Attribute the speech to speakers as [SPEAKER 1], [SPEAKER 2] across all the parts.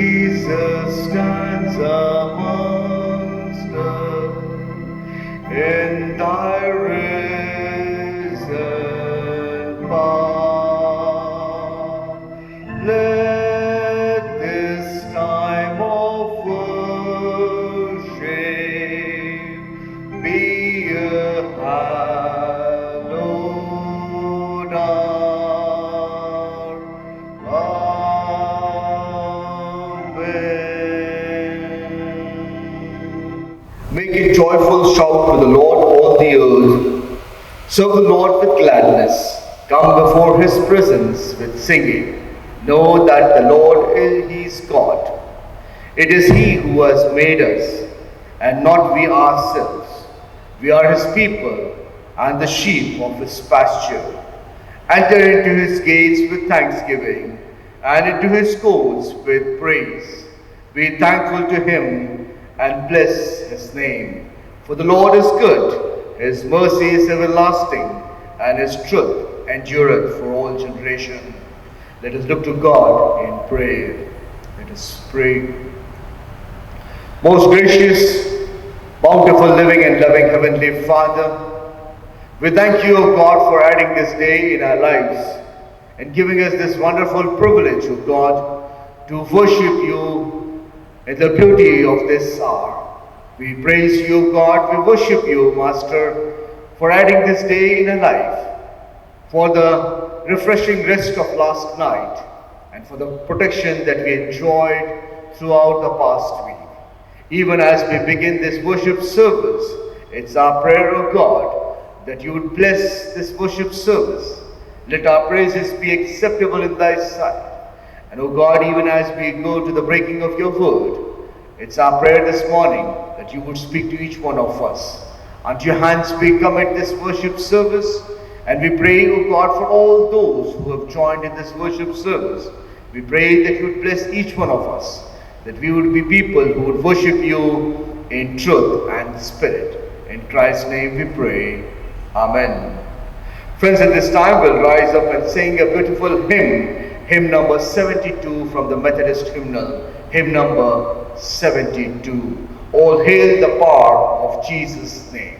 [SPEAKER 1] Jesus stands amongst us in thy risen power. Let this time of worship be a hallowed hour. Amen. Make a joyful shout to the Lord, all the earth. Serve the Lord with gladness. Come before his presence with singing. Know that the Lord He is God. It is he who has made us, and not we ourselves. We are his people, and the sheep of his pasture. Enter into his gates with thanksgiving, and into his courts with praise. Be thankful to him, and bless his name. For the Lord is good, his mercy is everlasting, and his truth endureth for all generations. Let us look to God in prayer. Let us pray. Most gracious, bountiful, living and loving Heavenly Father, we thank you, O God, for adding this day in our lives and giving us this wonderful privilege, O God, to worship you in the beauty of this hour. We praise you, O God, we worship you, Master, for adding this day in our life, for the refreshing rest of last night, and for the protection that we enjoyed throughout the past week. Even as we begin this worship service, it's our prayer, O God, that you would bless this worship service. Let our praises be acceptable in thy sight. And O God, even as we go to the breaking of your word, it's our prayer this morning that you would speak to each one of us. Unto your hands we commit this worship service, and we pray, O God, for all those who have joined in this worship service. We pray that you would bless each one of us, that we would be people who would worship you in truth and spirit. In Christ's name we pray. Amen. Friends, at this time we'll rise up and sing a beautiful hymn number 72 from the Methodist hymnal, hymn number 72. All hail the power of Jesus' name.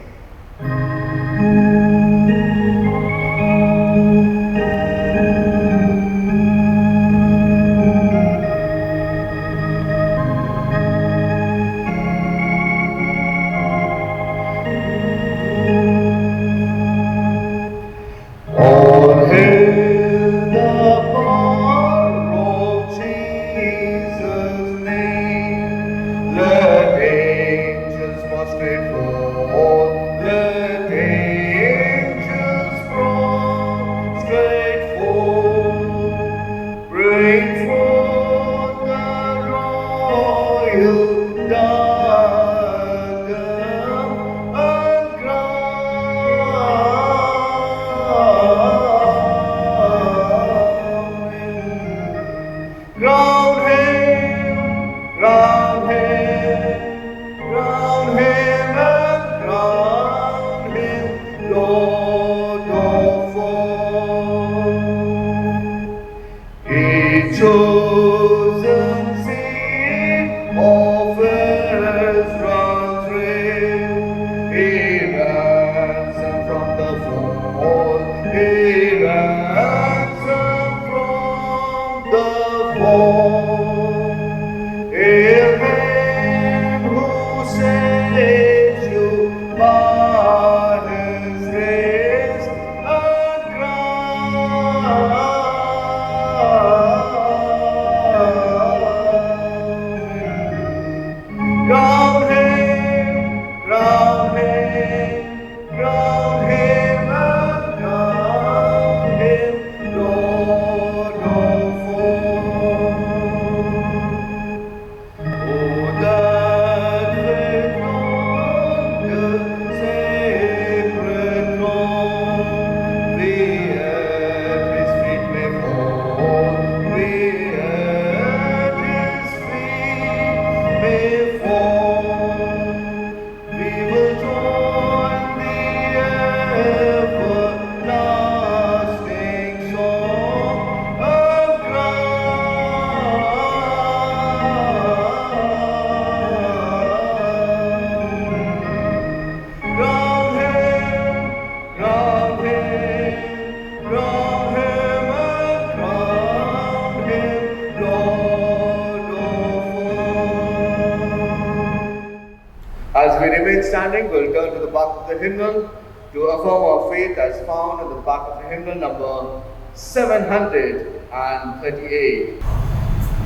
[SPEAKER 1] remain standing, we'll turn to the back of the hymnal to affirm our faith as found in the back of the hymnal number 738.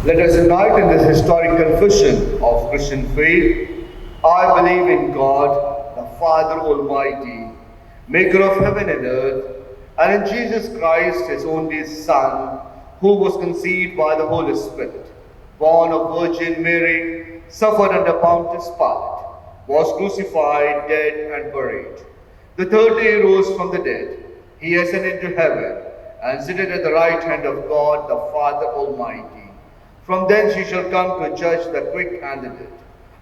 [SPEAKER 1] Let us unite in this historic confession of Christian faith. I believe in God, the Father Almighty, maker of heaven and earth, and in Jesus Christ, his only Son, who was conceived by the Holy Spirit, born of Virgin Mary, suffered under Pontius Pilate, was crucified, dead, and buried. The third day he rose from the dead. He ascended to heaven, and sitteth at the right hand of God, the Father Almighty. From thence he shall come to judge the quick and the dead.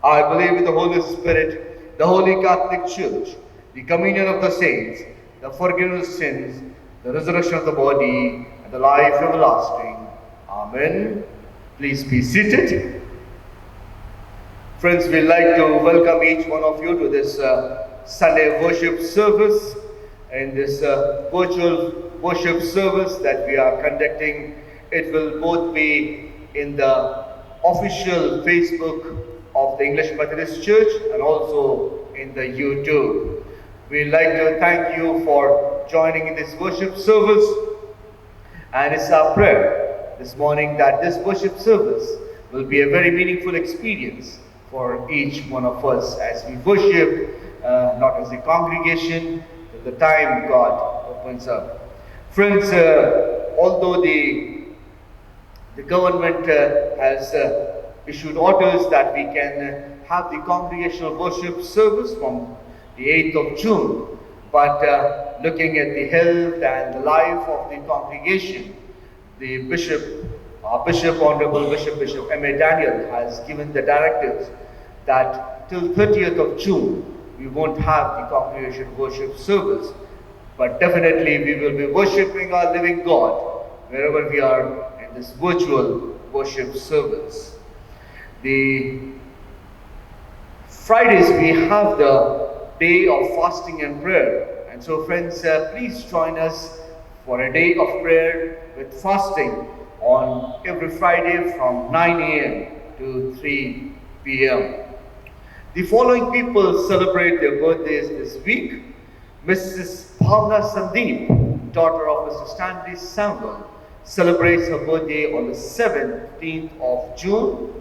[SPEAKER 1] I believe in the Holy Spirit, the Holy Catholic Church, the communion of the saints, the forgiveness of sins, the resurrection of the body, and the life everlasting. Amen. Please be seated. Friends, we'd like to welcome each one of you to this Sunday worship service, in this virtual worship service that we are conducting. It will both be in the official Facebook of the English Methodist Church and also in the YouTube. We'd like to thank you for joining in this worship service, and it's our prayer this morning that this worship service will be a very meaningful experience for each one of us as we worship, not as a congregation, till the time God opens up. Friends, although the government has issued orders that we can have the congregational worship service from the 8th of June, but looking at the health and the life of the congregation, the our Bishop, Honorable Bishop M.A. Daniel, has given the directives that till 30th of June, we won't have the congregation worship service, but definitely we will be worshiping our living God wherever we are in this virtual worship service. The Fridays we have the day of fasting and prayer, and so friends, please join us for a day of prayer with fasting on every Friday from 9 a.m. to 3 p.m. The following people celebrate their birthdays this week. Mrs. Bhavna Sandeep, daughter of Mr. Stanley Samuel, celebrates her birthday on the 17th of June.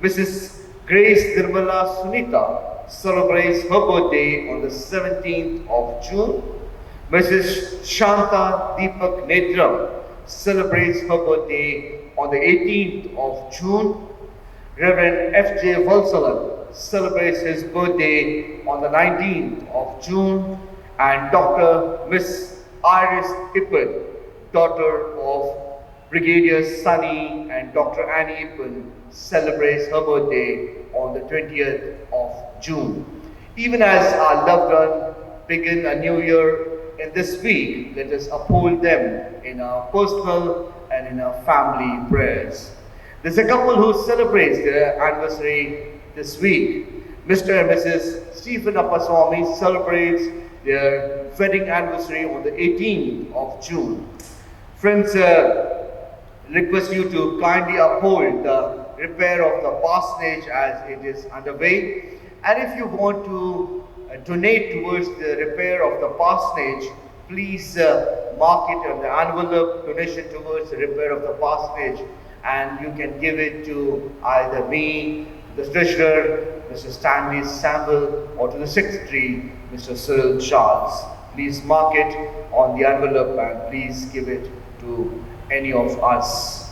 [SPEAKER 1] Mrs. Grace Nirmala Sunita celebrates her birthday on the 17th of June. Mrs. Shanta Deepak Nedram celebrates her birthday on the 18th of June. Reverend F.J. Valsalan celebrates his birthday on the 19th of June. And Dr. Miss Iris Ippen, daughter of Brigadier Sunny and Dr. Annie Ippen, celebrates her birthday on the 20th of June. Even as our loved one begin a new year in this week, let us uphold them in our personal and in our family prayers. There's a couple who celebrates their anniversary this week. Mr. and Mrs. Stephen Appaswamy celebrates their wedding anniversary on the 18th of June. Friends, request you to kindly uphold the repair of the parsonage as it is underway. And if you want to donate towards the repair of the parsonage, please mark it on the envelope, donation towards the repair of the parsonage, and you can give it to either me, the treasurer, Mr. Stanley Samuel, or to the secretary, Mr. Cyril Charles. Please mark it on the envelope and please give it to any of us.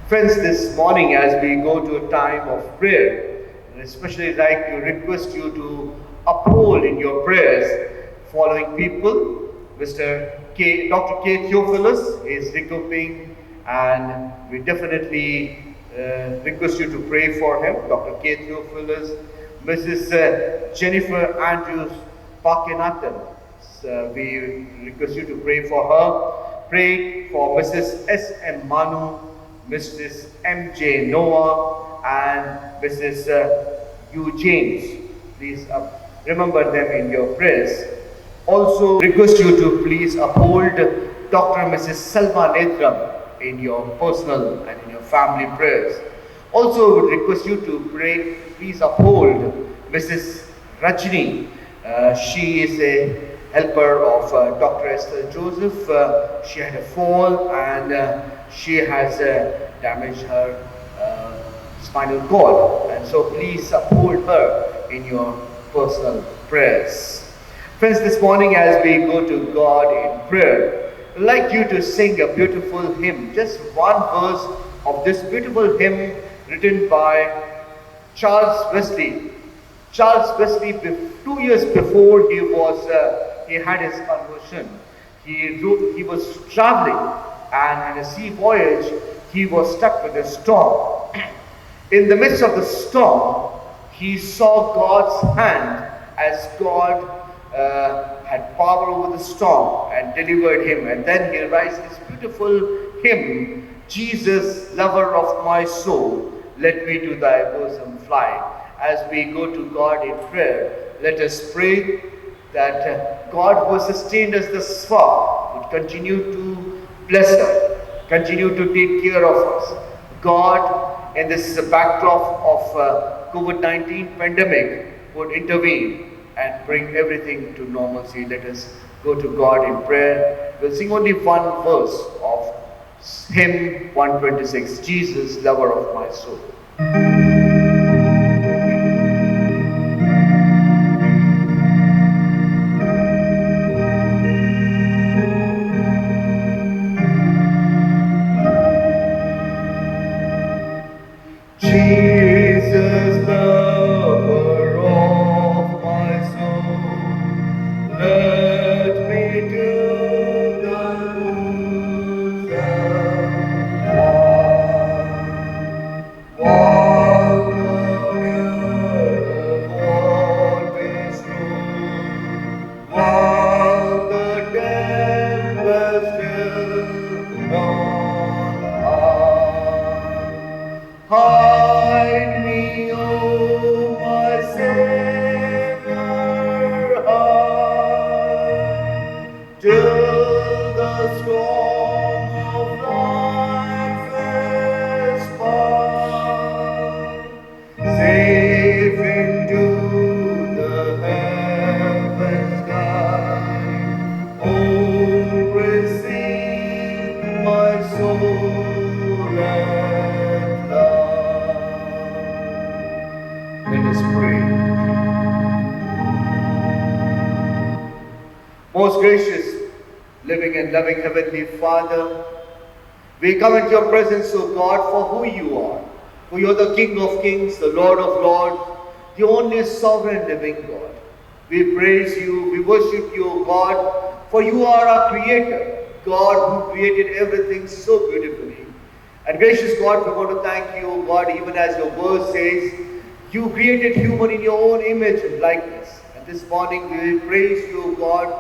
[SPEAKER 1] Friends, this morning as we go to a time of prayer, I especially like to request you to uphold in your prayers following people. Dr. K. Theophilus is recuperating, and we definitely request you to pray for him. Dr. K. Theophilus, Mrs. Jennifer Andrews Pakinathan, we request you to pray for her. Pray for Mrs. S. M. Manu, Mrs. M. J. Noah, and Mrs. U. James. Please remember them in your prayers. Also request you to please uphold Dr. and Mrs. Selma Nedram in your personal and in your family prayers. Also would request you to pray, please uphold Mrs. Rajni. She is a helper of Dr. Esther Joseph. She had a fall and she has damaged her spinal cord. And so please uphold her in your personal prayers. Friends, this morning as we go to God in prayer, I'd like you to sing a beautiful hymn, just one verse of this beautiful hymn written by Charles Wesley. Charles Wesley, 2 years before he had his conversion, he was traveling, and in a sea voyage he was stuck with a storm. In the midst of the storm, he saw God's hand as God had power over the storm and delivered him. And then he writes this beautiful hymn, Jesus, lover of my soul, let me to thy bosom fly. As we go to God in prayer, let us pray that God who sustained us thus far would continue to bless us, continue to take care of us. God, in this backdrop of COVID-19 pandemic, would intervene and bring everything to normalcy. Let us go to God in prayer. We'll sing only one verse of hymn 126, Jesus, lover of my soul. Jesus, lover of my soul, let me to thy bosom fly. While the earth is through, while the tempest still on high. Hide me, O my Savior, hide, till the storm of life is past. Safe into the heavens sky, oh, receive my soul at last. Let us pray. Most gracious, living and loving Heavenly Father, we come into your presence, O God, for who you are. For you are the King of kings, the Lord of lords, the only sovereign living God. We praise you, we worship you, O God, for you are our Creator, God who created everything so beautifully. And gracious God, we want to thank you, O God, even as your word says, you created human in your own image and likeness. And this morning we praise you, O God.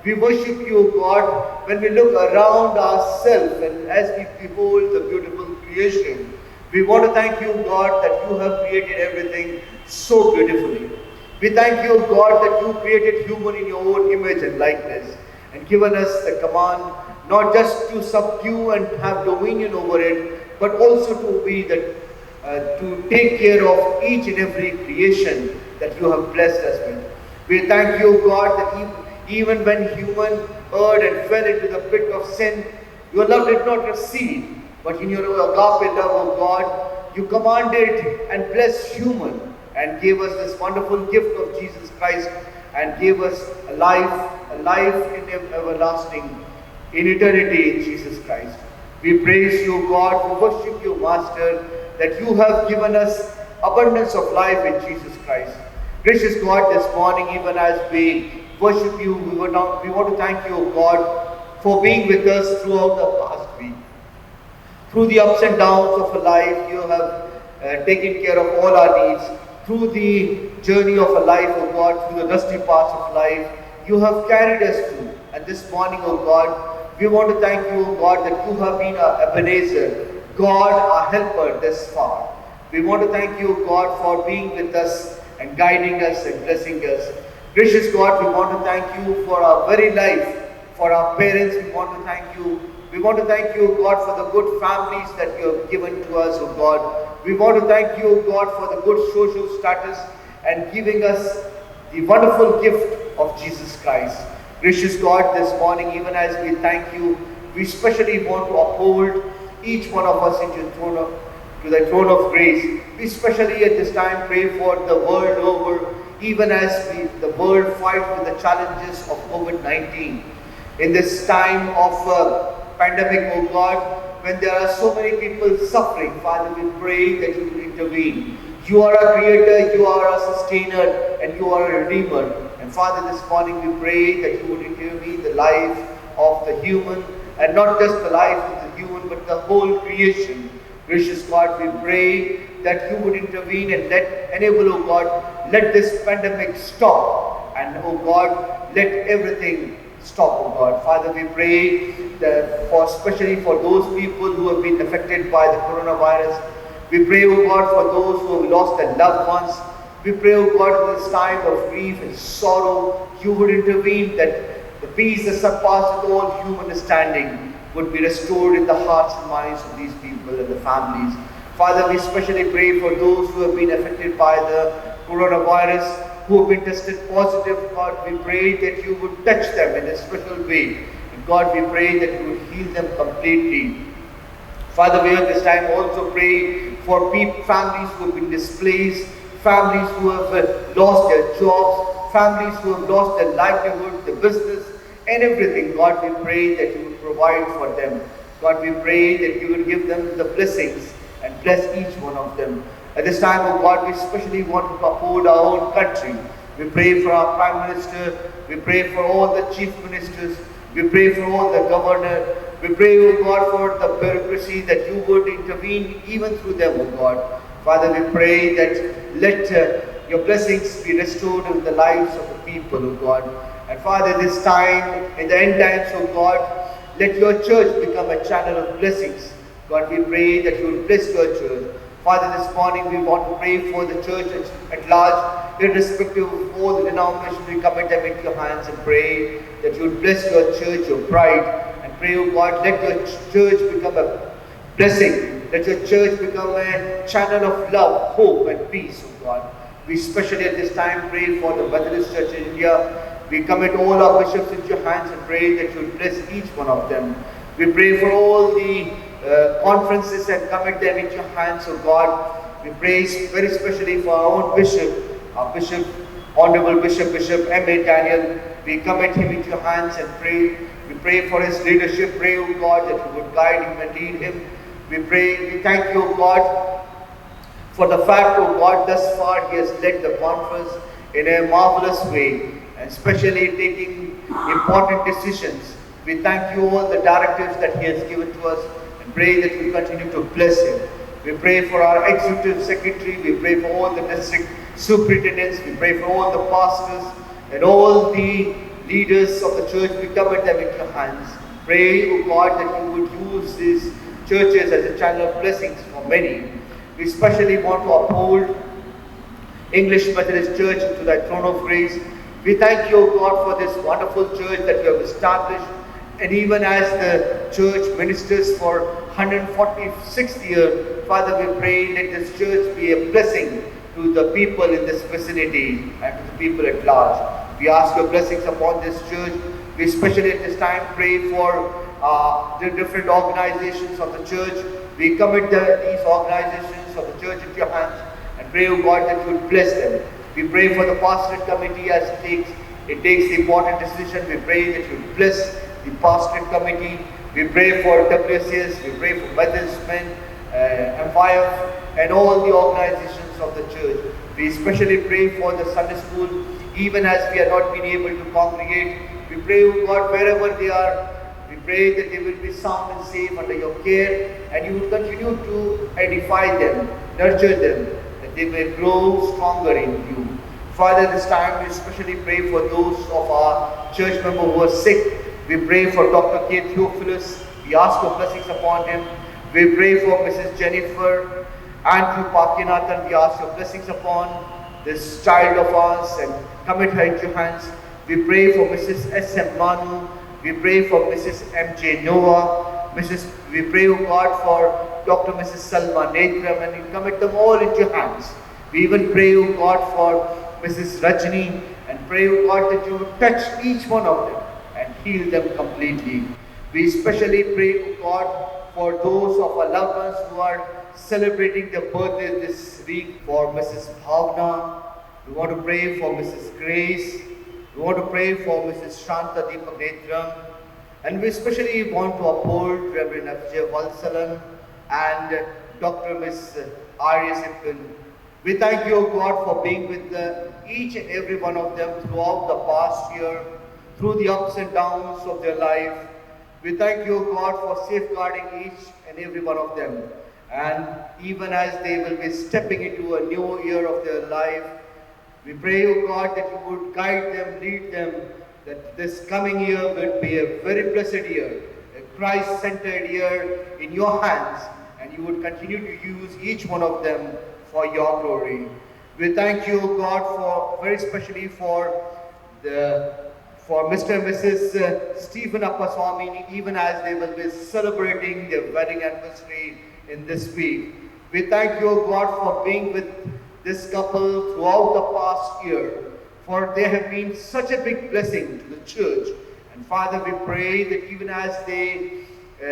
[SPEAKER 1] We worship you, O God, when we look around ourselves and as we behold the beautiful creation. We want to thank you, God, that you have created everything so beautifully. We thank you, God, that you created human in your own image and likeness and given us the command not just to subdue and have dominion over it, but also to be to take care of each and every creation that you have blessed us with. We thank you, God, that even when human erred and fell into the pit of sin, your love did not recede, but in your agape love, O God, you commanded and blessed human and gave us this wonderful gift of Jesus Christ and gave us a life in everlasting, in eternity in Jesus Christ. We praise you, God, we worship you, Master, that you have given us abundance of life in Jesus Christ. Gracious God, this morning, even as we worship you, we want to thank you, O God, for being with us throughout the past week. Through the ups and downs of a life, you have taken care of all our needs. Through the journey of a life, O God, through the dusty paths of life, you have carried us through. And this morning, O God, we want to thank you, O God, that you have been our Ebenezer, God, our helper this far. We want to thank you, God, for being with us and guiding us and blessing us. Gracious God, we want to thank you for our very life, for our parents. We want to thank you. We want to thank you, God, for the good families that you have given to us, O God. We want to thank you, God, for the good social status and giving us the wonderful gift of Jesus Christ. Gracious God, this morning, even as we thank you, we especially want to uphold each one of us into to the throne of grace. We especially at this time pray for the world over, even as the world fight with the challenges of COVID-19. In this time of pandemic, oh God, when there are so many people suffering, Father, we pray that you will intervene. You are a creator, you are a sustainer, and you are a redeemer. And Father, this morning we pray that you would intervene the life of the human, and not just the life of the human, but the whole creation. Gracious God, we pray that you would intervene and enable, oh God, let this pandemic stop. And oh God, let everything stop, oh God. Father, we pray that especially for those people who have been affected by the coronavirus. We pray, oh God, for those who have lost their loved ones. We pray, oh God, in this time of grief and sorrow, you would intervene, that the peace that surpasses all human understanding would be restored in the hearts and minds of these people and the families. Father, we especially pray for those who have been affected by the coronavirus, who have been tested positive. God, we pray that you would touch them in a special way. And God, we pray that you would heal them completely. Father, we at this time also pray for families who have been displaced, families who have lost their jobs, families who have lost their livelihood, their business, and everything. God, we pray that you would provide for them. God, we pray that you would give them the blessings and bless each one of them. At this time, oh God, we especially want to uphold our own country. We pray for our Prime Minister. We pray for all the Chief Ministers. We pray for all the Governor. We pray, oh God, for the bureaucracy, that you would intervene even through them, oh God. Father, we pray that let your blessings be restored in the lives of the people, oh God. And Father, this time, in the end times, oh God, let your church become a channel of blessings. God, we pray that you will bless your church. Father, this morning we want to pray for the church at large, irrespective of all the denominations. We commit them into your hands and pray that you would bless your church, your bride. And pray, oh God, let your church become a blessing. Let your church become a channel of love, hope, and peace, oh God. We especially at this time pray for the Methodist Church in India. We commit all our bishops into your hands and pray that you would bless each one of them. We pray for all the conferences and commit them into your hands, oh God. We pray very especially for our own bishop, Honorable Bishop M.A. Daniel. We commit him into your hands and pray. We pray for his leadership. Pray, oh God, that you would guide him and lead him. We thank you, oh God, for the fact, oh God, thus far he has led the conference in a marvelous way, and especially taking important decisions. We thank you all the directives that he has given to us, and pray that you continue to bless him. We pray for our executive secretary. We pray for all the district superintendents. We pray for all the pastors and all the leaders of the church. We commit them into your hands. Pray, oh God, that you would use these churches as a channel of blessings for many. We especially want to uphold English Methodist Church to thy throne of grace. We thank you, O God, for this wonderful church that you have established. And even as the church ministers for 146th year, Father, we pray let this church be a blessing to the people in this vicinity and to the people at large. We ask your blessings upon this church. We especially at this time pray for the different organizations of the church. We commit these organizations of the church into your hands and pray, O God, that you would bless them. We pray for the pastorate committee as it takes the important decision. We pray that you would bless the pastorate committee. We pray for WCS, we pray for Methodist Men, Empire, and all the organizations of the church. We especially pray for the Sunday school, even as we are not being able to congregate. We pray, O God, wherever they are, we pray that they will be sound and safe under your care, and you will continue to edify them, nurture them, that they may grow stronger in you. Father, this time we especially pray for those of our church members who are sick. We pray for Dr. K. Theophilus. We ask for blessings upon him. We pray for Mrs. Jennifer Andrew Parkinathan. We ask your blessings upon this child of ours and commit her into your hands. We pray for Mrs. S.M. Manu. We pray for Mrs. M.J. Noah. We pray, O God, for Dr. Mrs. Salma Netram, and we commit them all into your hands. We even pray, O God, for Mrs. Rajni and pray, O God, that you would touch each one of them and heal them completely. We especially pray, O God, for those of our loved ones who are celebrating their birthday this week, for Mrs. Bhavna. We want to pray for Mrs. Grace. We want to pray for Mrs. Shanta Deepak Netram. And we especially want to uphold Reverend F.J. Valsalan and Dr. Ms. Arya Sipin. We thank you, O God, for being with each and every one of them throughout the past year, through the ups and downs of their life. We thank you, O God, for safeguarding each and every one of them. And even as they will be stepping into a new year of their life, we pray, O God, that you would guide them, lead them, that this coming year will be a very blessed year, a Christ-centered year in your hands, and you would continue to use each one of them for your glory. We thank you, O God, for very especially for Mr. and Mrs. Stephen Appaswamy, even as they will be celebrating their wedding anniversary in this week. We thank you, O God, for being with this couple throughout the past year, for they have been such a big blessing to the church. And Father, we pray that even as they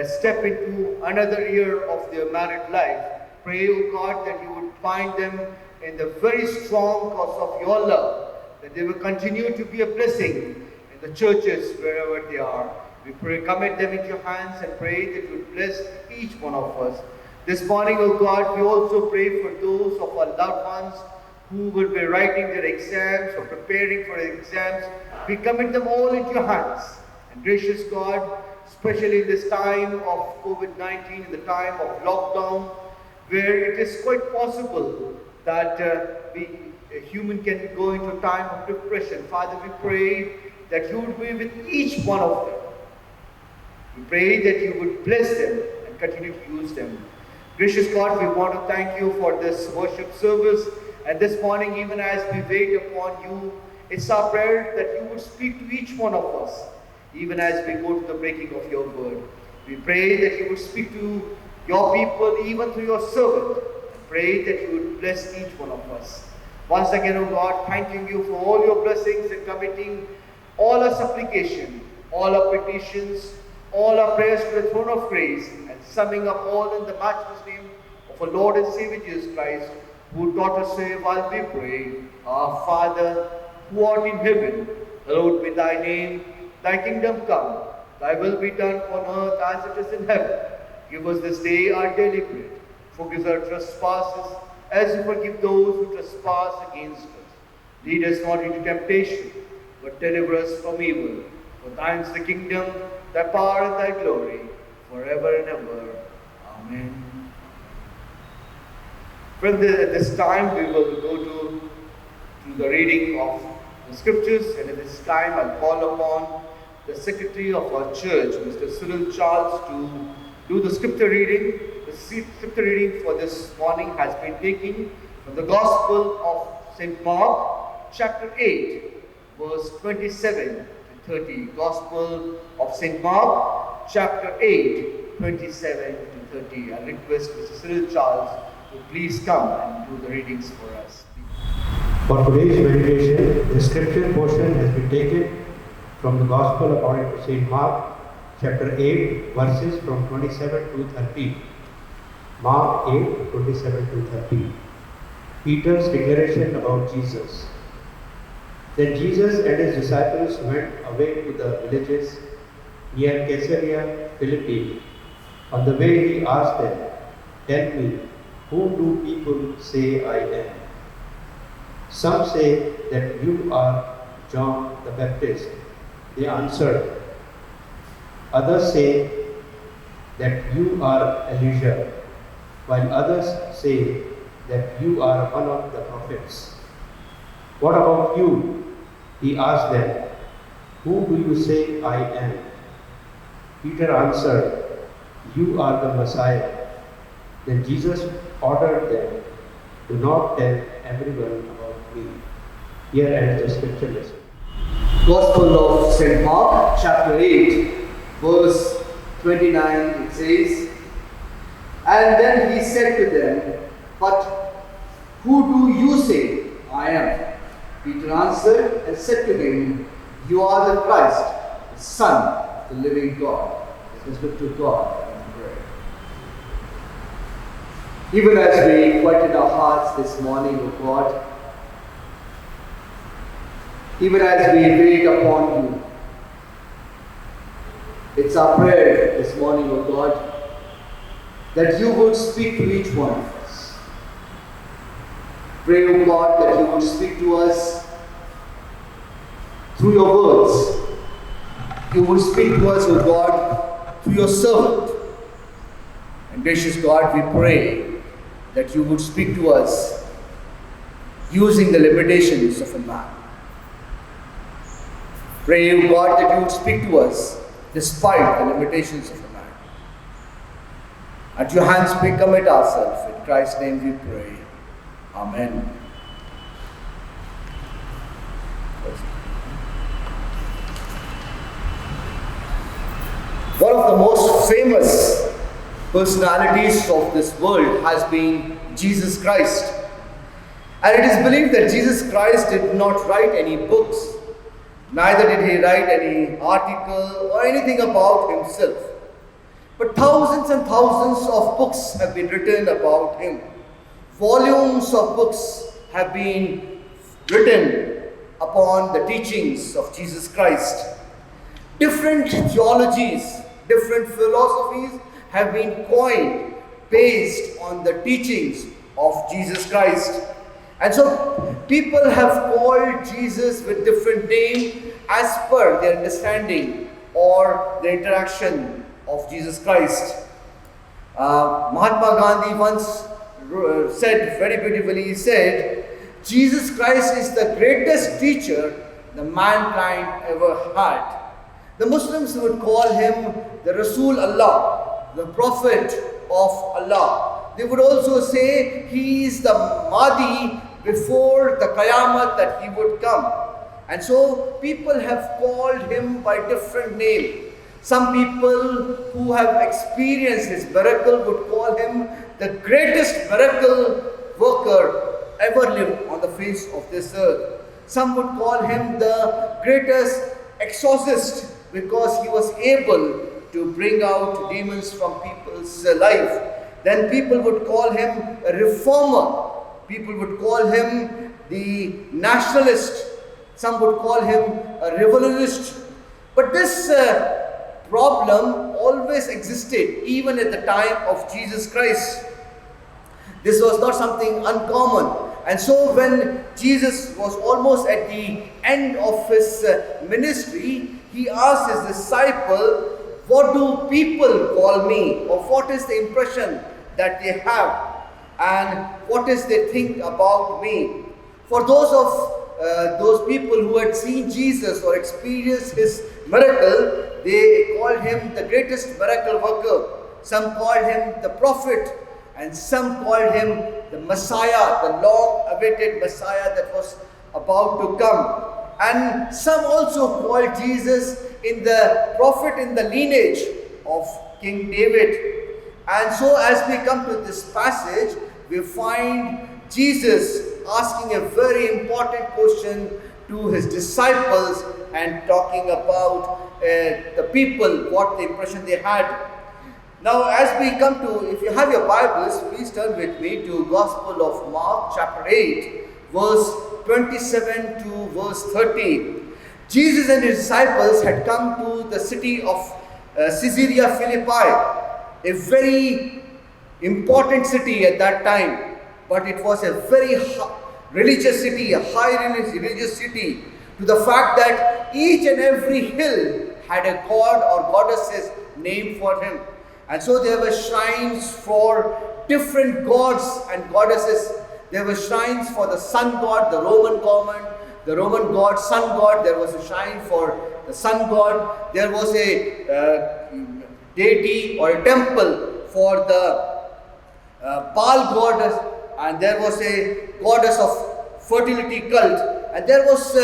[SPEAKER 1] step into another year of their married life, pray, O God, that you would find them in the very strong cause of your love, that they will continue to be a blessing in the churches wherever they are. We pray, commit them into your hands and pray that you would bless each one of us. This morning, O God, we also pray for those of our loved ones who will be writing their exams or preparing for exams. We commit them all into your hands. And gracious God, especially in this time of COVID-19, in the time of lockdown, where it is quite possible that a human can go into a time of depression. Father, we pray that you would be with each one of them. We pray that you would bless them and continue to use them. Gracious God, we want to thank you for this worship service. And this morning, even as we wait upon you, it's our prayer that you would speak to each one of us, even as we go to the breaking of your word. We pray that you would speak to your people, even through your servant. And pray that you would bless each one of us. Once again, O God, thanking you for all your blessings and committing all our supplication, all our petitions, all our prayers to the throne of grace, and summing up all in the matchless name of our Lord and Savior Jesus Christ, who taught us say while we pray, Our Father, who art in heaven, hallowed be thy name, thy kingdom come, thy will be done on earth as it is in heaven. Give us this day our daily bread. Forgive our trespasses, as we forgive those who trespass against us. Lead us not into temptation, but deliver us from evil. For thine is the kingdom, thy power and thy glory, forever and ever. Amen. Friends, at this time we will go to the reading of the scriptures, and at this time I'll call upon the secretary of our church, Mr. Cyril Charles, to do the scripture reading. The scripture reading for this morning has been taken from the Gospel of St. Mark, chapter 8, verse 27 to 30. Gospel of St. Mark, chapter 8, 27 to 30. I request Mr. Cyril Charles to please come and do the readings for us.
[SPEAKER 2] For today's meditation, the scripture portion has been taken from the Gospel according to St. Mark, chapter 8, verses from 27 to 30. Mark 8, 27 to 30. Peter's declaration about Jesus. Then Jesus and his disciples went away to the villages near Caesarea Philippi. On the way he asked them, Tell me, whom do people say I am? Some say that you are John the Baptist. They answered. Others say that you are Elijah, while others say that you are one of the prophets. What about you? He asked them, Who do you say I am? Peter answered, You are the Messiah. Then Jesus ordered them, Do not tell everyone about me. Here ends the scripture lesson.
[SPEAKER 1] Gospel of St. Mark, chapter 8, verse 29, it says, And then he said to them, But who do you say I am? Peter answered and said to him, You are the Christ, the Son of the living God. Let us look to God and pray. Even as we quieten our hearts this morning, O God, even as we wait upon you, it's our prayer this morning, O God, that you would speak to each one of us. Pray, O God, that you would speak to us through your words. You would speak to us, O God, through your servant. And gracious God, we pray that you would speak to us using the limitations of a man. Pray, O God, that you would speak to us despite the limitations of a man. At your hands we commit ourselves. In Christ's name we pray. Amen. One of the most famous personalities of this world has been Jesus Christ. And it is believed that Jesus Christ did not write any books, neither did he write any article or anything about himself. But thousands and thousands of books have been written about him. Volumes of books have been written upon the teachings of Jesus Christ. Different theologies, different philosophies have been coined based on the teachings of Jesus Christ. And so people have called Jesus with different names as per their understanding or their interaction of Jesus Christ. Mahatma Gandhi once said very beautifully, he said, Jesus Christ is the greatest teacher the mankind ever had. The Muslims would call him the Rasul Allah, the Prophet of Allah. They would also say he is the Mahdi before the Qiyamah that he would come. And so people have called him by different names. Some people who have experienced his miracle would call him the greatest miracle worker ever lived on the face of this earth. Some would call him the greatest exorcist because he was able to bring out demons from people's life. Then people would call him a reformer. People would call him the nationalist. Some would call him a revolutionist. But this problem always existed even at the time of Jesus Christ. This was not something uncommon. And so when Jesus was almost at the end of his ministry, he asked his disciple, what do people call me? Or what is the impression that they have? And what is they think about me? For those people who had seen Jesus or experienced his miracle, they called him the greatest miracle worker. Some called him the prophet, and some called him the Messiah, the long-awaited Messiah that was about to come. And some also called Jesus in the prophet in the lineage of King David. And so as we come to this passage, we find Jesus asking a very important question to his disciples and talking about the people, what the impression they had. Now as we come to, if you have your Bibles, please turn with me to Gospel of Mark chapter 8, verse 27 to verse 30. Jesus and his disciples had come to the city of Caesarea Philippi, a very important city at that time, but it was a very religious city, a high religious city, to the fact that each and every hill had a god or goddesses named for him. And so there were shrines for different gods and goddesses. There were shrines for the sun god, the Roman god, sun god. There was a shrine for the sun god. There was a deity or a temple for the Baal goddess, and there was a goddess of fertility cult. And there was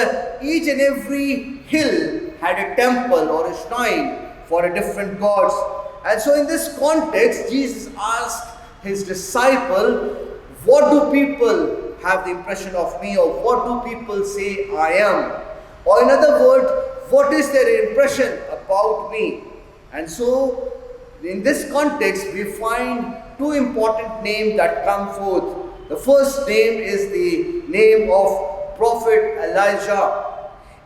[SPEAKER 1] each and every hill had a temple or a shrine for a different gods. And so in this context, Jesus asked his disciple, what do people have the impression of me, or what do people say I am? Or in other words, what is their impression about me? And so, in this context, we find two important names that come forth. The first name is the name of Prophet Elijah.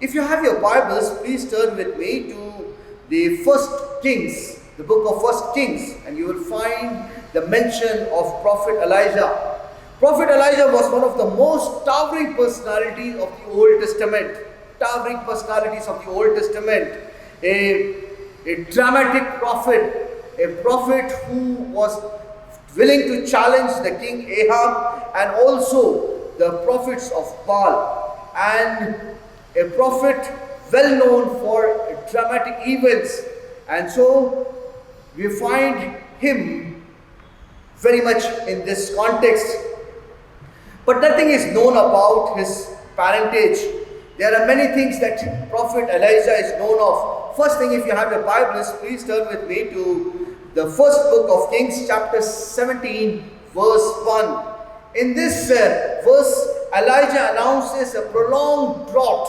[SPEAKER 1] If you have your Bibles, please turn with me to the First Kings, the book of First Kings, and you will find the mention of Prophet Elijah. Prophet Elijah was one of the most towering personalities of the Old Testament. Towering personalities of the Old Testament. A dramatic prophet, a prophet who was willing to challenge the king Ahab and also the prophets of Baal, and a prophet well known for dramatic events. And so we find him very much in this context. But nothing is known about his parentage. There are many things that Prophet Elijah is known of. First thing, if you have your Bibles, please turn with me to the first book of Kings, chapter 17, verse 1. In this verse, Elijah announces a prolonged drought,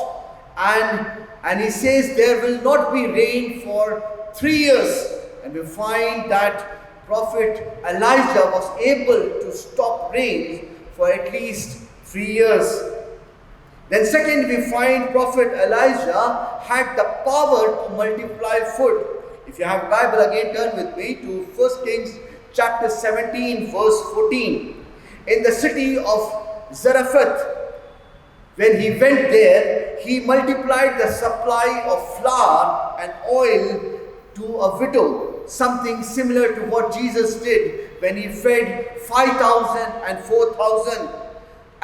[SPEAKER 1] and he says there will not be rain for 3 years. And we find that Prophet Elijah was able to stop rain for at least 3 years. Then second, we find Prophet Elijah had the power to multiply food. If you have Bible, again turn with me to 1 Kings chapter 17, verse 14. In the city of Zarephath, when he went there, he multiplied the supply of flour and oil to a widow, something similar to what Jesus did when he fed 5,000 and 4,000.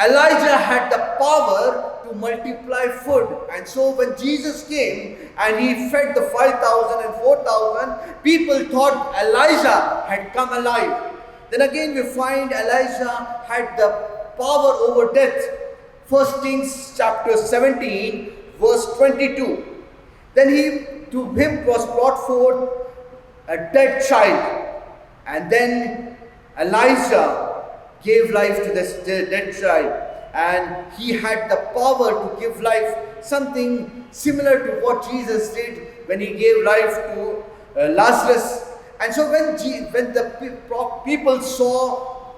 [SPEAKER 1] Elijah had the power to multiply food, and so when Jesus came and he fed the 5,000 and 4,000, people thought Elijah had come alive. Then again we find Elijah had the power over death. 1 Kings chapter 17, verse 22. Then to him was brought forth a dead child, and then Elijah gave life to this dead child, and he had the power to give life, something similar to what Jesus did when he gave life to Lazarus. And so when the people saw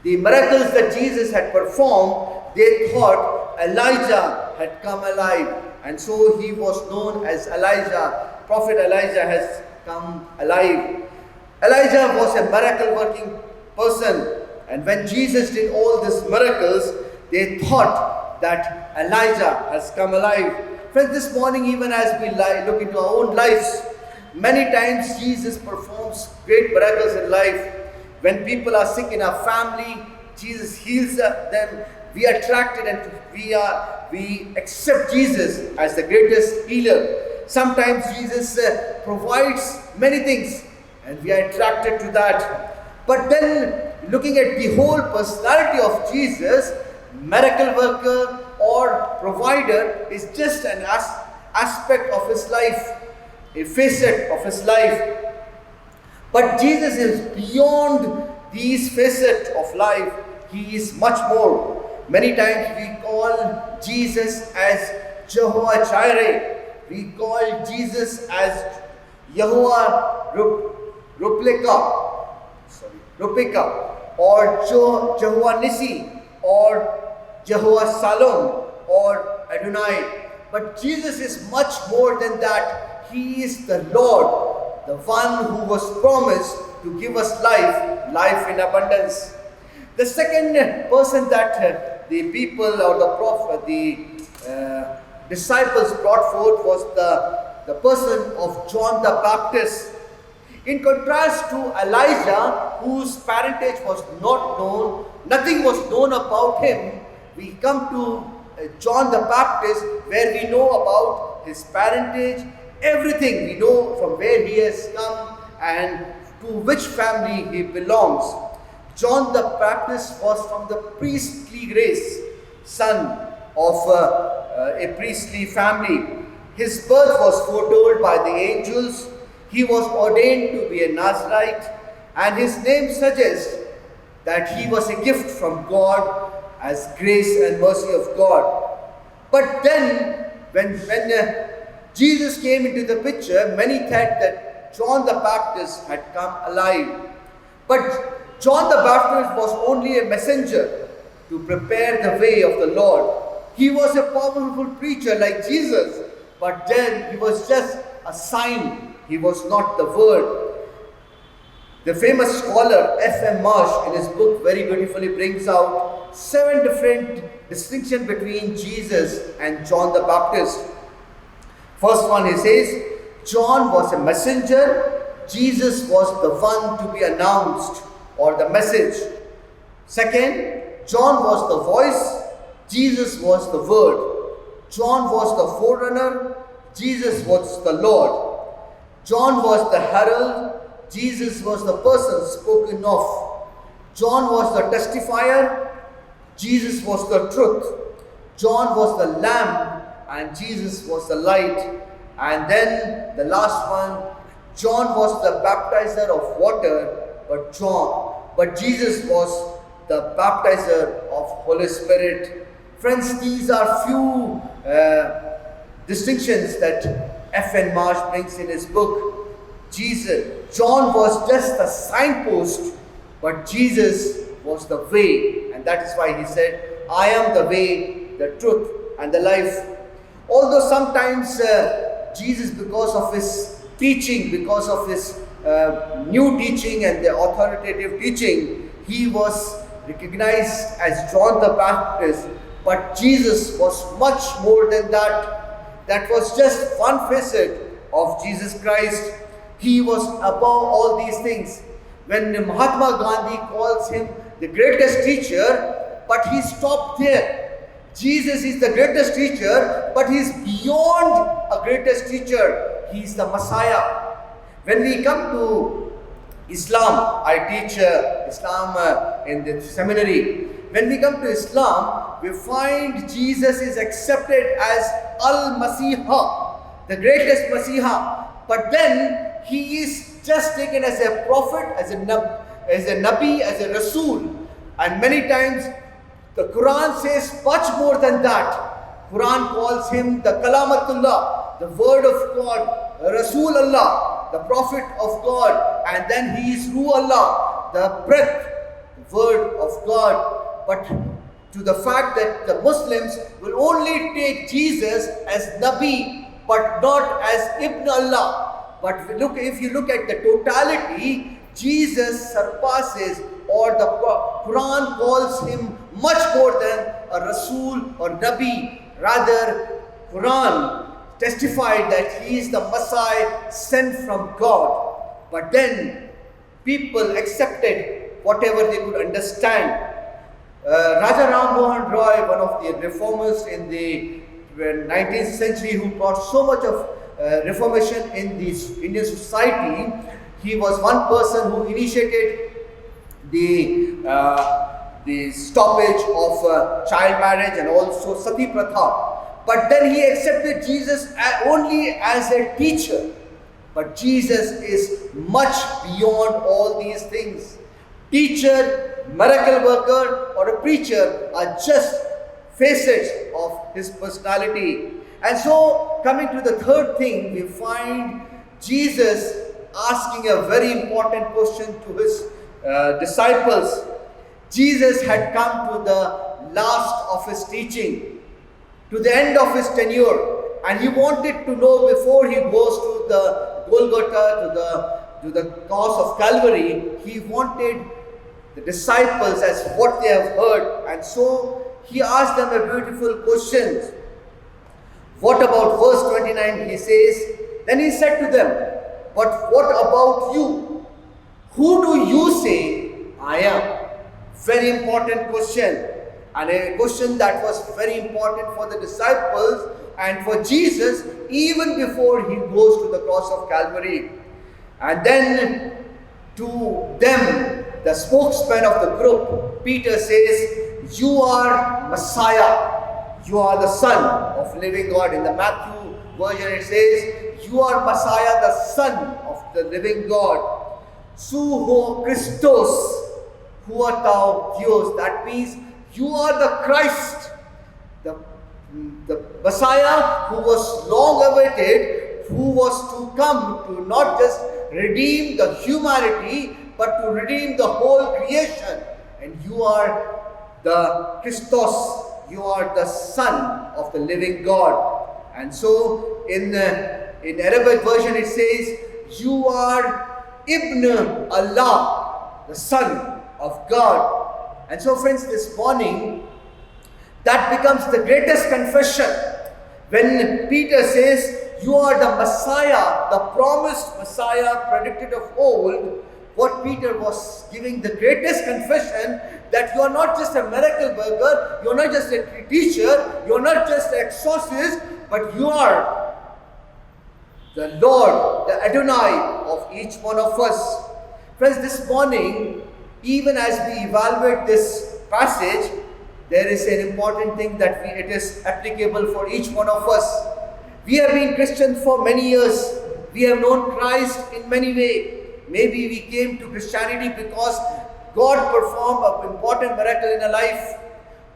[SPEAKER 1] the miracles that Jesus had performed, they thought Elijah had come alive, and so he was known as Elijah. Prophet Elijah has come alive. Elijah was a miracle working person. And when Jesus did all these miracles, they thought that Elijah has come alive. Friends, this morning, even as we look into our own lives, many times Jesus performs great miracles in life. When people are sick in our family, Jesus heals them. We are attracted and we accept Jesus as the greatest healer. Sometimes Jesus provides many things and we are attracted to that. But then, looking at the whole personality of Jesus, miracle worker or provider is just an aspect of his life, a facet of his life. But Jesus is beyond these facets of life. He is much more. Many times we call Jesus as Jehovah Jireh. We call Jesus as Jehovah Rupika, or Jehovah Nissi, or Jehovah Salom, or Adonai. But Jesus is much more than that. He is the Lord, the one who was promised to give us life in abundance. The second person that the people or the disciples brought forth was the person of John the Baptist. In contrast to Elijah, whose parentage was not known, nothing was known about him, we come to John the Baptist, where we know about his parentage, everything. We know from where he has come and to which family he belongs. John the Baptist was from the priestly race, son of a priestly family. His birth was foretold by the angels. He was ordained to be a Nazarite, and his name suggests that he was a gift from God, as grace and mercy of God. But then, when Jesus came into the picture, many thought that John the Baptist had come alive. But John the Baptist was only a messenger to prepare the way of the Lord. He was a powerful preacher like Jesus, but then he was just a sign. He was not the Word. The famous scholar F.M. Marsh in his book very beautifully brings out 7 different distinctions between Jesus and John the Baptist. First one, he says, John was a messenger, Jesus was the one to be announced or the message. Second, John was the voice, Jesus was the word. John was the forerunner, Jesus was the Lord. John was the herald, Jesus was the person spoken of. John was the testifier, Jesus was the truth. John was the lamb and Jesus was the light. And then the last one, John was the baptizer of water, but Jesus was the baptizer of Holy Spirit. Friends, these are few distinctions that F.N. Marsh brings in his book. John was just a signpost, but Jesus was the way. And that is why he said, I am the way, the truth, and the life. Although sometimes Jesus, because of his teaching, because of his new teaching and the authoritative teaching, he was recognized as John the Baptist. But Jesus was much more than that. That was just one facet of Jesus Christ. He was above all these things. When Mahatma Gandhi calls him the greatest teacher, but he stopped there. Jesus is the greatest teacher, but he is beyond a greatest teacher. He is the Messiah. When we come to Islam, I teach Islam in the seminary. When we come to Islam, we find Jesus is accepted as Al-Masiha, the greatest Masiha. But then he is just taken as a prophet, as a Nabi, as a Rasul. And many times the Quran says much more than that. Quran calls him the Kalamatullah, the word of God, Rasulullah, the prophet of God, and then he is Ruhullah, the breath, the word of God. But to the fact that the Muslims will only take Jesus as Nabi, but not as Ibn Allah. But if you look at the totality, Jesus surpasses, or the Quran calls him much more than a Rasul or Nabi. Rather, Quran testified that he is the Messiah sent from God. But then people accepted whatever they could understand. Raja Ram Mohan Roy, one of the reformers in the 19th century who brought so much of reformation in the Indian society, he was one person who initiated the stoppage of child marriage and also Sati Pratha. But then he accepted Jesus only as a teacher. But Jesus is much beyond all these things. Teacher, miracle worker, or a preacher are just facets of his personality. And so, coming to the third thing, we find Jesus asking a very important question to his disciples. Jesus had come to the last of his teaching, to the end of his tenure, and he wanted to know before he goes to the Golgotha, to the cross of Calvary, he wanted the disciples as what they have heard. And so he asked them a beautiful question. What about verse 29? He says, then he said to them, but what about you? Who do you say I am? Very important question, and a question that was very important for the disciples and for Jesus even before he goes to the cross of Calvary. And then to them, the spokesman of the group, Peter says, you are Messiah, you are the Son of living God. In the Matthew version it says, you are Messiah, the Son of the living God. Su ho Christos, huatao Dios. That means
[SPEAKER 3] You are the Christ, the, the Messiah who was long awaited, who was to come to not just redeem the humanity, but to redeem the whole creation. And you are the Christos, you are the Son of the living God. And so in Arabic version it says, you are Ibn Allah, the Son of God. And so friends, this morning, that becomes the greatest confession. When Peter says, you are the Messiah, the promised Messiah predicted of old, what Peter was giving the greatest confession, that you are not just a miracle worker, you are not just a teacher, you are not just an exorcist, but you are the Lord, the Adonai of each one of us. Friends, this morning, even as we evaluate this passage, there is an important thing that it is applicable for each one of us. We have been Christians for many years. We have known Christ in many ways. Maybe we came to Christianity because God performed an important miracle in our life.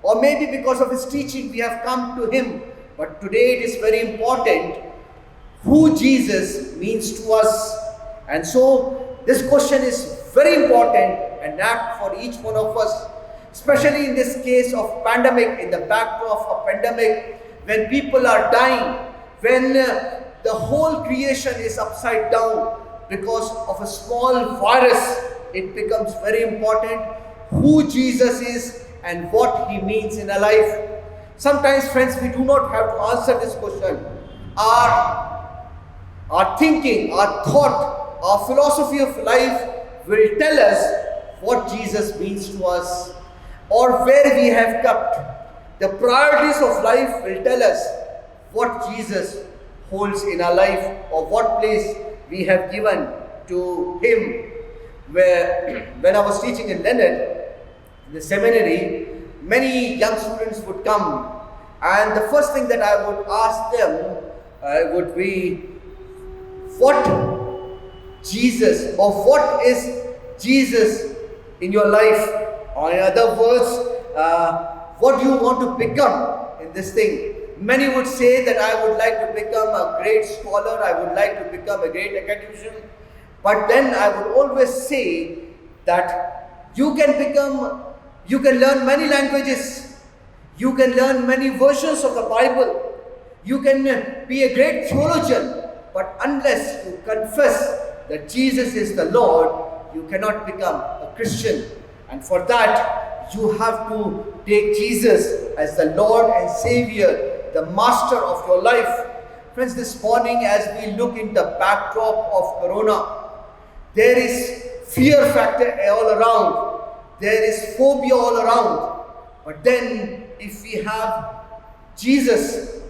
[SPEAKER 3] Or maybe because of His teaching we have come to Him. But today it is very important who Jesus means to us. And so this question is very important and apt for each one of us. Especially in this case of pandemic, in the backdrop of pandemic, when people are dying, when the whole creation is upside down because of a small virus, it becomes very important who Jesus is and what He means in our life. Sometimes, friends, we do not have to answer this question. Our thinking, our thought, our philosophy of life will tell us what Jesus means to us, or where we have kept. The priorities of life will tell us what Jesus holds in our life, or what place we have given to Him. When I was teaching in London, in the seminary, many young students would come, and the first thing that I would ask them would be, what Jesus, or what is Jesus in your life? Or in other words, what do you want to become in this thing? Many would say that I would like to become a great scholar, I would like to become a great academician. But then I would always say that you can learn many languages, you can learn many versions of the Bible, you can be a great theologian, but unless you confess that Jesus is the Lord, you cannot become a Christian. And for that, you have to take Jesus as the Lord and Savior, the Master of your life. Friends, this morning as we look in the backdrop of Corona, there is fear factor all around. There is phobia all around. But then, if we have Jesus,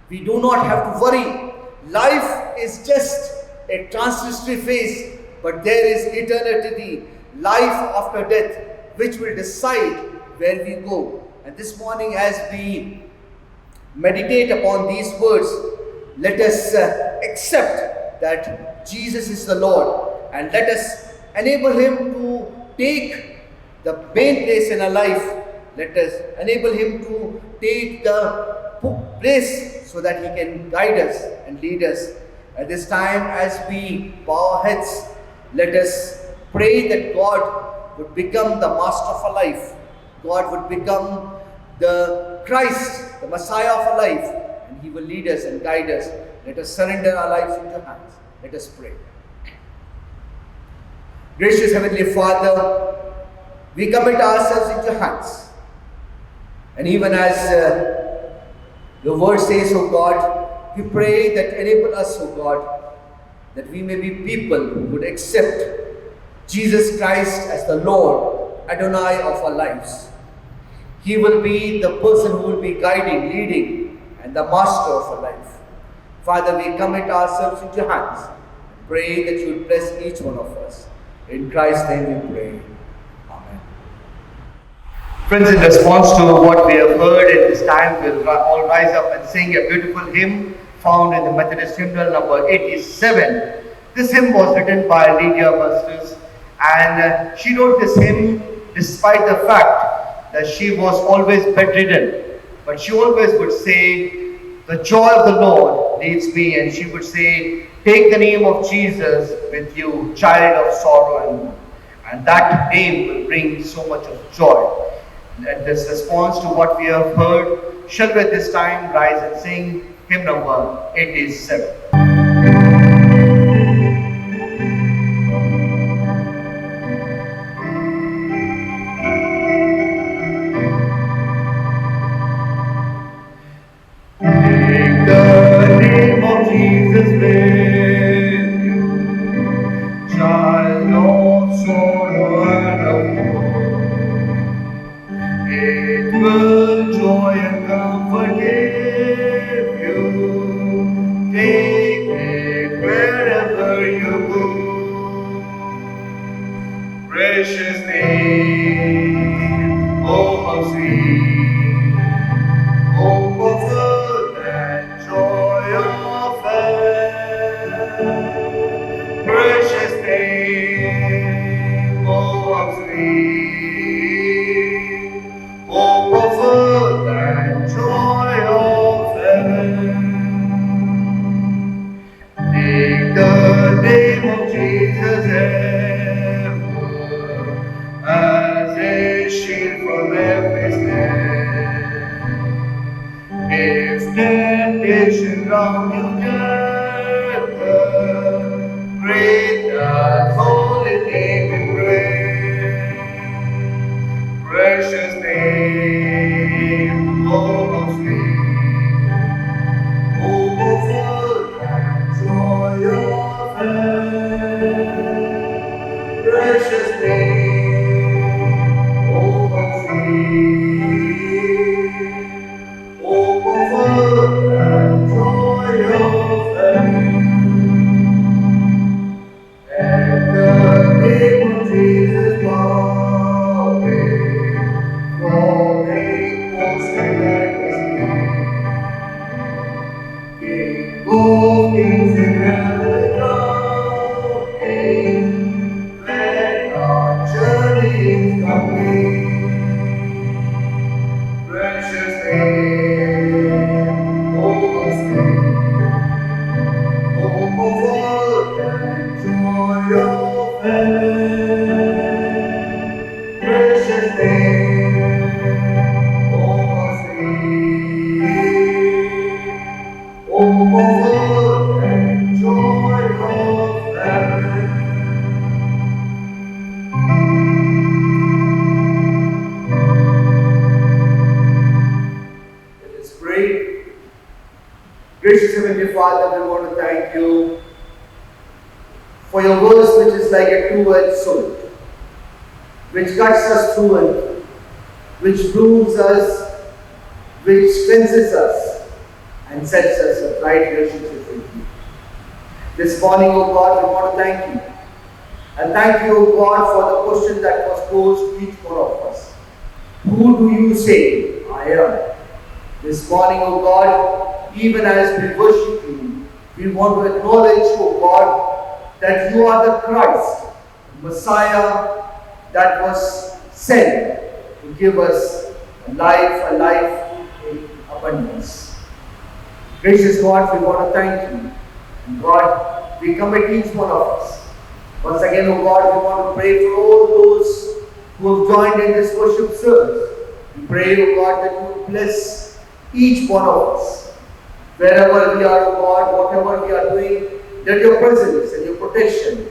[SPEAKER 3] we do not have to worry. Life is just a transitory phase, but there is eternity, life after death, which will decide where we go. And this morning, as we meditate upon these words, let us accept that Jesus is the Lord, and let us enable Him to take the main place in our life. Let us enable Him to take the place so that He can guide us and lead us. At this time, as we bow our heads, let us pray that God would become the master of our life. God would become the Christ, the Messiah of our life, and He will lead us and guide us. Let us surrender our lives into your hands. Let us pray. Gracious Heavenly Father, we commit ourselves into your hands. And even as your word says, O God, we pray that enable us, O God, that we may be people who would accept Jesus Christ as the Lord, Adonai of our lives. He will be the person who will be guiding, leading, and the master of our life. Father, we commit ourselves into your hands. Pray that you will bless each one of us. In Christ's name we pray. Amen.
[SPEAKER 1] Friends, in response to what we have heard at this time, we'll all rise up and sing a beautiful hymn found in the Methodist hymnal number 87. This hymn was written by Lydia Bustos, and she wrote this hymn despite the fact that she was always bedridden, but she always would say, "The joy of the Lord leads me," and she would say, "Take the name of Jesus with you, child of sorrow and woe." And that name will bring so much of joy. And this response to what we have heard, shall we at this time rise and sing hymn number 87. Take the name of Jesus with you, child of sorrow and of woe. It will joy and comfort give you. Take it wherever you go. Precious name, oh how sweet, hope of earth and joy of heaven. Precious name, oh how sweet, hope of earth and joy of heaven. Take the name of Jesus ever as a shield from every snare. If temptation round you gather, great that holy name in prayer. Precious name, oh how sweet, hope of earth and joy of heaven. Precious name, oh how sweet, hope of earth and joy of heaven. At the name of Jesus, bowing, falling, prostrate at His feet. King of kings and heaven coming, let our journeys complete. Precious name, oh how sweet, hope of earth and joy of heaven. Precious name, oh how sweet, hope of earth and joy of heaven. Let us pray. Gracious Heavenly Father, we want to thank you for your words, which is like a two-edged sword, which cuts us through and which proves us, which cleanses us, and sets us a right relationship with you. This morning, O God, we want to thank you. And thank you, O God, for the question that was posed to each one of us. Who do you say I am? This morning, O God, even as we worship you, we want to acknowledge, O God, that you are the Christ, Messiah that was sent to give us a life in abundance. Gracious God, we want to thank you. And God, we commit each one of us. Once again, O God, we want to pray for all those who have joined in this worship service. We pray, O God, that you will bless each one of us. Wherever we are, O God, whatever we are doing, let your presence and your protection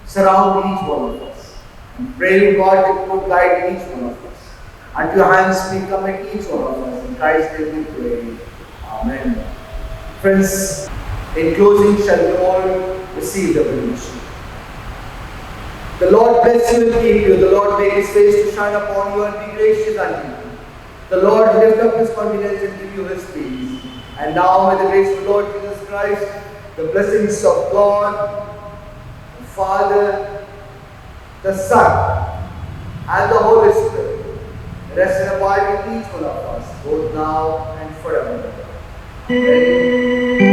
[SPEAKER 1] surround each one of us. And pray, O God, that you will guide each one of us. At your hands we commit each one of us. In Christ's name we pray. Amen. Friends, in closing, shall we all receive the benediction. The Lord bless you and keep you. The Lord make his face to shine upon you and be gracious unto you. The Lord lift up his countenance and give you his peace. And now, may the grace of the Lord Jesus Christ, the blessings of God, the Father, the Son, and the Holy Spirit rest and abide with each one of us, both now and forever. Amen.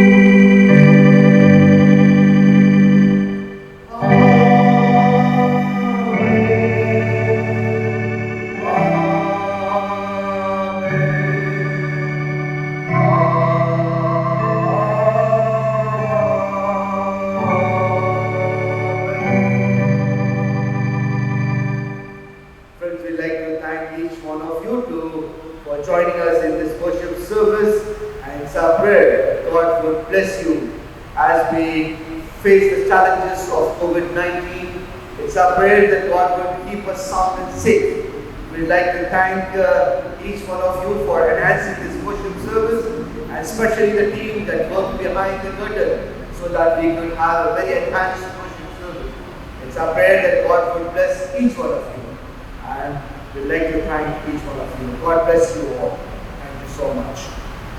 [SPEAKER 1] Amen.
[SPEAKER 3] face the challenges of COVID-19. It's our prayer that God will keep us sound and safe. We'd like to thank each one of you for enhancing this worship service, and especially the team that worked behind the curtain so that we could have a very enhanced worship service. It's our prayer that God would bless each one of you, and we'd like to thank each one of you. God bless you all. Thank you so much.